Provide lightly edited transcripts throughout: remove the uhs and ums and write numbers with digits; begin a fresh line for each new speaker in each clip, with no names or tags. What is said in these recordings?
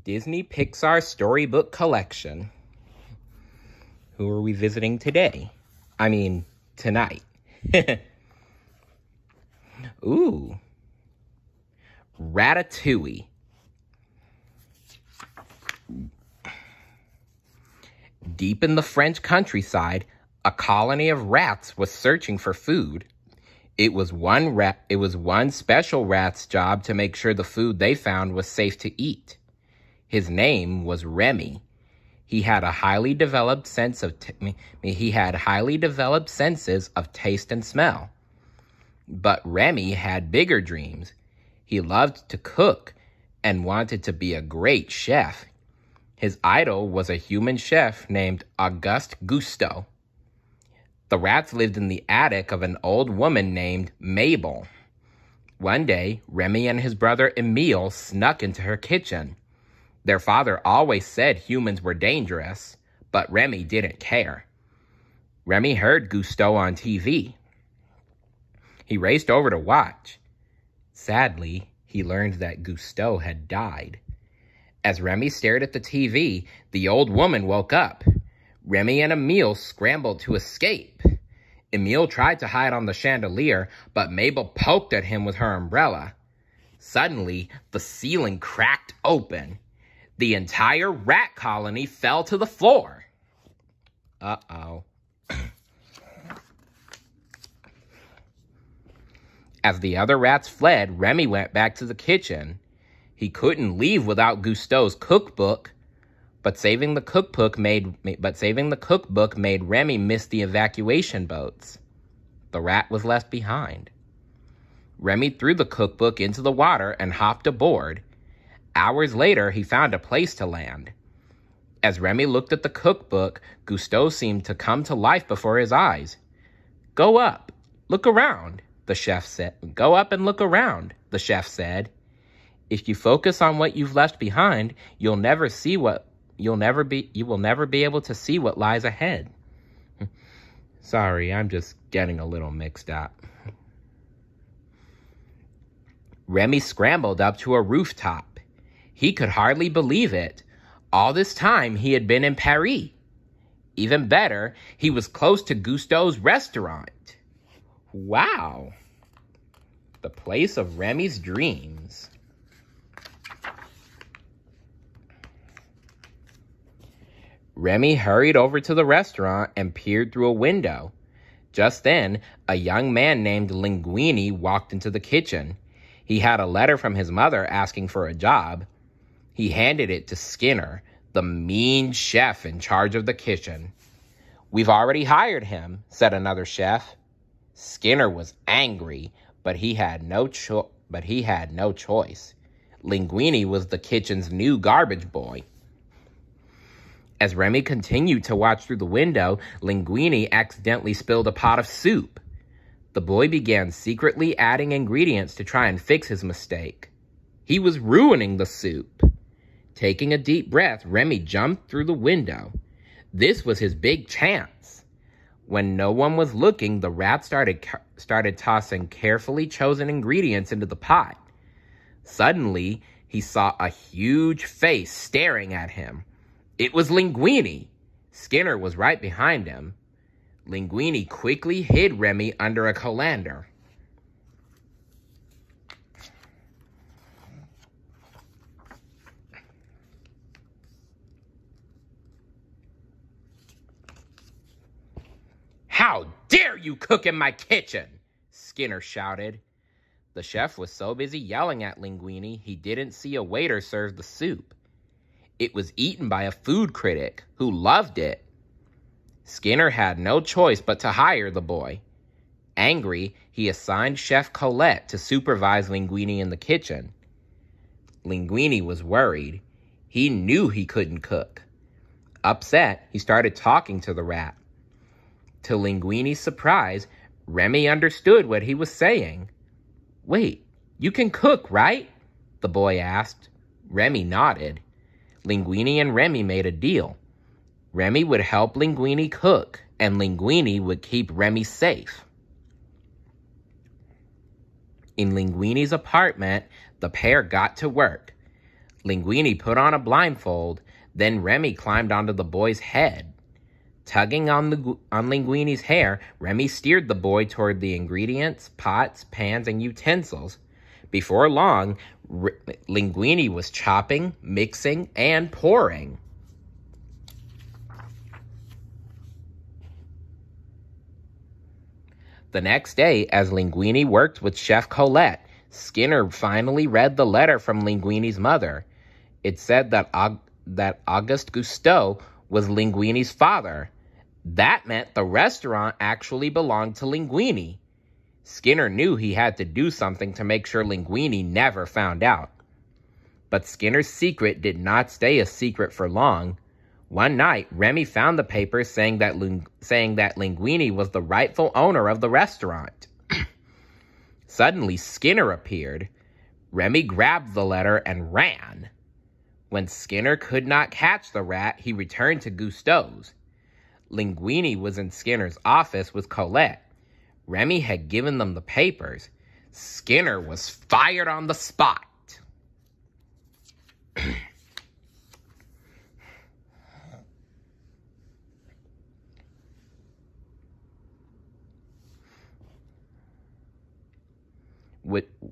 Disney Pixar Storybook Collection. Who are we visiting today? I mean, tonight. Ooh. Ratatouille. Deep in the French countryside, a colony of rats was searching for food. It was one special rat's job to make sure the food they found was safe to eat. His name was Remy. He had highly developed senses of taste and smell. But Remy had bigger dreams. He loved to cook and wanted to be a great chef. His idol was a human chef named Auguste Gusteau. The rats lived in the attic of an old woman named Mabel. One day, Remy and his brother Emile snuck into her kitchen. Their father always said humans were dangerous, but Remy didn't care. Remy heard Gusteau on TV. He raced over to watch. Sadly, he learned that Gusteau had died. As Remy stared at the TV, the old woman woke up. Remy and Emile scrambled to escape. Emile tried to hide on the chandelier, but Mabel poked at him with her umbrella. Suddenly, the ceiling cracked open. The entire rat colony fell to the floor. Uh-oh. As the other rats fled, Remy went back to the kitchen. He couldn't leave without Gusteau's cookbook, but saving the cookbook made Remy miss the evacuation boats. The rat was left behind. Remy threw the cookbook into the water and hopped aboard. Hours later, he found a place to land. As Remy looked at the cookbook, Gusteau seemed to come to life before his eyes. "Go up, look around," the chef said. "Go up and look around," the chef said. "If you focus on what you've left behind, you will never be able to see what lies ahead." Sorry, I'm just getting a little mixed up. Remy scrambled up to a rooftop. He could hardly believe it. All this time, he had been in Paris. Even better, he was close to Gusteau's restaurant. Wow! The place of Remy's dreams. Remy hurried over to the restaurant and peered through a window. Just then, a young man named Linguini walked into the kitchen. He had a letter from his mother asking for a job. He handed it to Skinner, the mean chef in charge of the kitchen. "We've already hired him," said another chef. Skinner was angry, but he had no choice. Linguini was the kitchen's new garbage boy. As Remy continued to watch through the window, Linguini accidentally spilled a pot of soup. The boy began secretly adding ingredients to try and fix his mistake. He was ruining the soup. Taking a deep breath, Remy jumped through the window. This was his big chance. When no one was looking, the rat started tossing carefully chosen ingredients into the pot. Suddenly, he saw a huge face staring at him. It was Linguini. Skinner was right behind him. Linguini quickly hid Remy under a colander. "How dare you cook in my kitchen?" Skinner shouted. The chef was so busy yelling at Linguini, he didn't see a waiter serve the soup. It was eaten by a food critic who loved it. Skinner had no choice but to hire the boy. Angry, he assigned Chef Colette to supervise Linguini in the kitchen. Linguini was worried. He knew he couldn't cook. Upset, he started talking to the rat. To Linguini's surprise, Remy understood what he was saying. "Wait, you can cook, right?" the boy asked. Remy nodded. Linguini and Remy made a deal. Remy would help Linguini cook, and Linguini would keep Remy safe. In Linguini's apartment, the pair got to work. Linguini put on a blindfold, then Remy climbed onto the boy's head. Tugging on Linguini's hair, Remy steered the boy toward the ingredients, pots, pans, and utensils. Before long, Linguini was chopping, mixing, and pouring. The next day, as Linguini worked with Chef Colette, Skinner finally read the letter from Linguini's mother. It said that Auguste Gusteau was Linguini's father. That meant the restaurant actually belonged to Linguini. Skinner knew he had to do something to make sure Linguini never found out. But Skinner's secret did not stay a secret for long. One night, Remy found the paper saying that Linguini was the rightful owner of the restaurant. Suddenly, Skinner appeared. Remy grabbed the letter and ran. When Skinner could not catch the rat, he returned to Gusteau's. Linguini was in Skinner's office with Colette. Remy had given them the papers. Skinner was fired on the spot.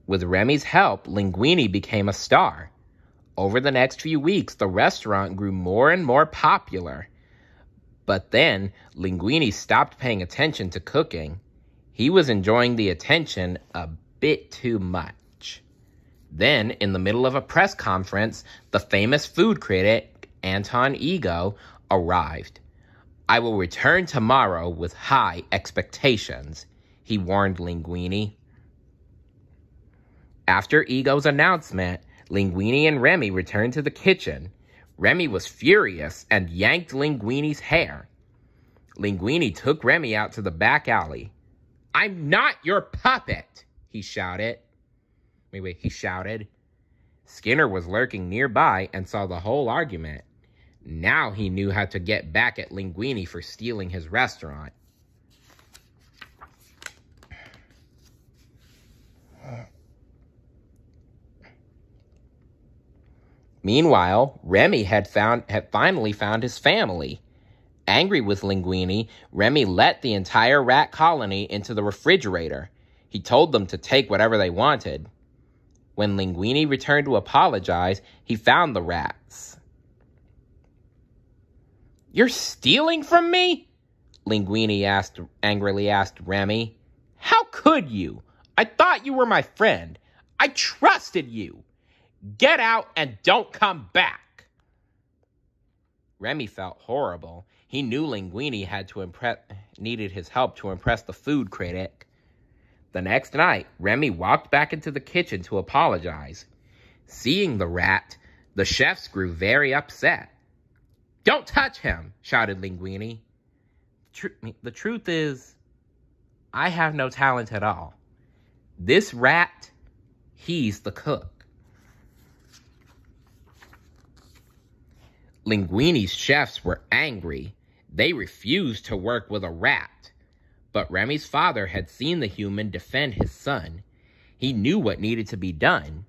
With Remy's help, Linguini became a star. Over the next few weeks, the restaurant grew more and more popular. But then, Linguini stopped paying attention to cooking. He was enjoying the attention a bit too much. Then, in the middle of a press conference, the famous food critic, Anton Ego, arrived. "I will return tomorrow with high expectations," he warned Linguini. After Ego's announcement, Linguini and Remy returned to the kitchen. Remy was furious and yanked Linguini's hair. Linguini took Remy out to the back alley. "I'm not your puppet," he shouted. He shouted. Skinner was lurking nearby and saw the whole argument. Now he knew how to get back at Linguini for stealing his restaurant. Meanwhile, Remy had finally found his family. Angry with Linguini, Remy let the entire rat colony into the refrigerator. He told them to take whatever they wanted. When Linguini returned to apologize, he found the rats. "You're stealing from me?" Linguini angrily asked Remy. "How could you? I thought you were my friend. I trusted you. Get out and don't come back." Remy felt horrible. He knew Linguini needed his help to impress the food critic. The next night, Remy walked back into the kitchen to apologize. Seeing the rat, the chefs grew very upset. "Don't touch him," shouted Linguini. "The truth is, I have no talent at all. This rat, he's the cook." Linguini's chefs were angry. They refused to work with a rat. But Remy's father had seen the human defend his son. He knew what needed to be done.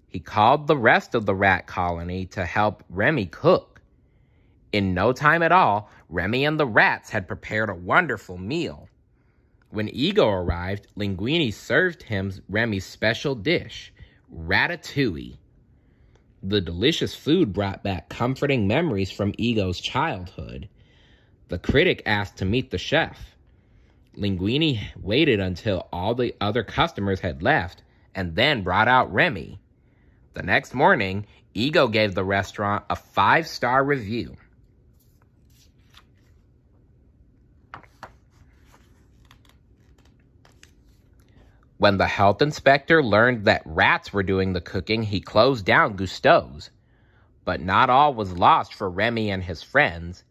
He called the rest of the rat colony to help Remy cook. In no time at all, Remy and the rats had prepared a wonderful meal. When Ego arrived, Linguini served him Remy's special dish, ratatouille. The delicious food brought back comforting memories from Ego's childhood. The critic asked to meet the chef. Linguini waited until all the other customers had left and then brought out Remy. The next morning, Ego gave the restaurant a 5-star review. When the health inspector learned that rats were doing the cooking, he closed down Gusteau's. But not all was lost for Remy and his friends.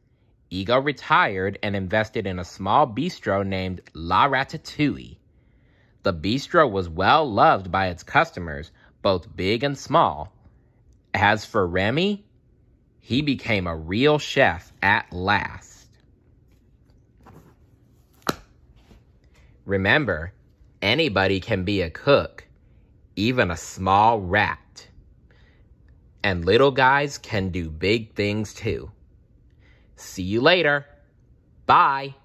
Ego retired and invested in a small bistro named La Ratatouille. The bistro was well loved by its customers, both big and small. As for Remy, he became a real chef at last. Remember, anybody can be a cook, even a small rat. And little guys can do big things too. See you later. Bye.